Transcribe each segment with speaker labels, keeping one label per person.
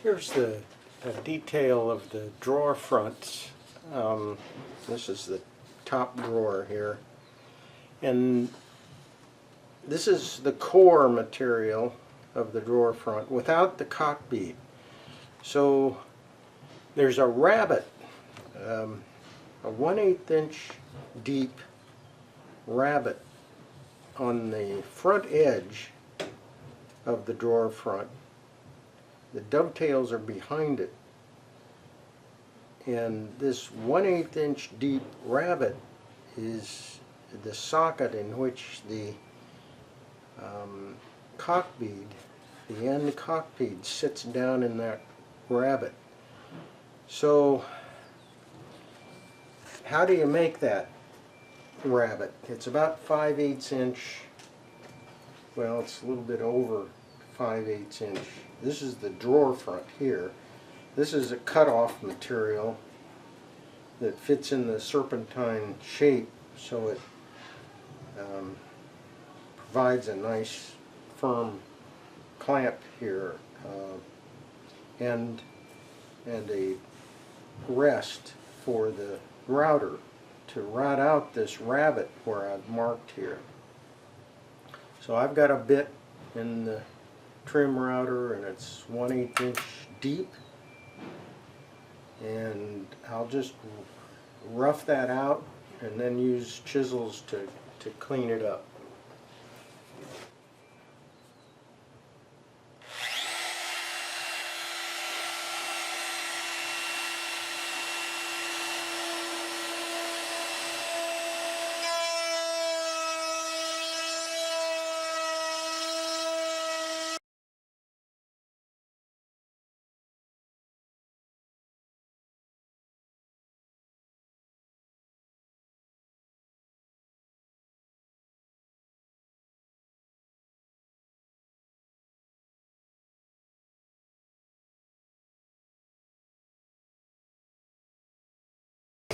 Speaker 1: Here's the detail of the drawer fronts. This is the top drawer here, and this is the core material of the drawer front without the cock bead. So there's a rabbet, a 1/8 inch deep rabbet on the front edge of the drawer front. The dovetails are behind it, and this 1/8 inch deep rabbet is the socket in which the cock bead, the end cock bead, sits down in that rabbet. So how do you make that rabbet? It's about 5/8 inch, well, it's a little bit over 5/8 inch. This is the drawer front here. This is a cut-off material that fits in the serpentine shape, so it provides a nice firm clamp here, and a rest for the router to route out this rabbet where I've marked here. So I've got a bit in the trim router, and it's 1/8 inch deep, and I'll just rough that out and then use chisels to clean it up.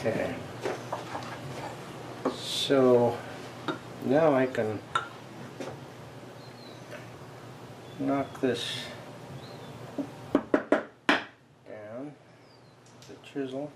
Speaker 1: Okay, so now I can knock this down with the chisel.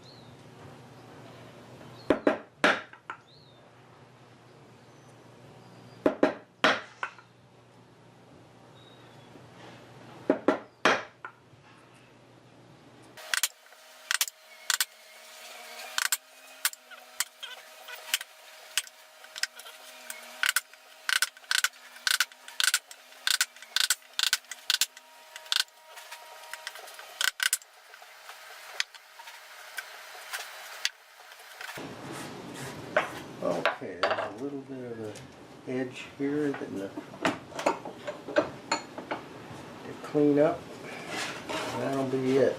Speaker 1: Okay, there's a little bit of an edge here that to clean up, and that'll be it.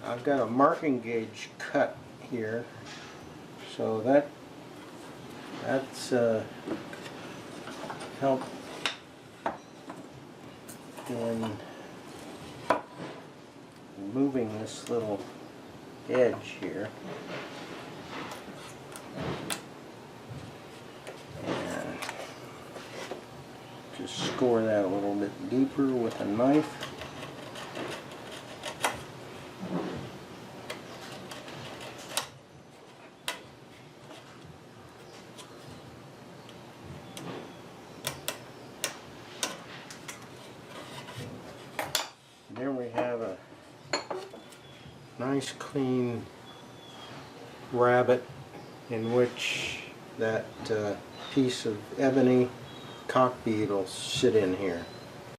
Speaker 1: I've got a marking gauge cut here, so that's help in moving this little edge here, and just score that a little bit deeper with a knife. There we have a nice clean rabbet in which that piece of ebony cock bead will sit in here.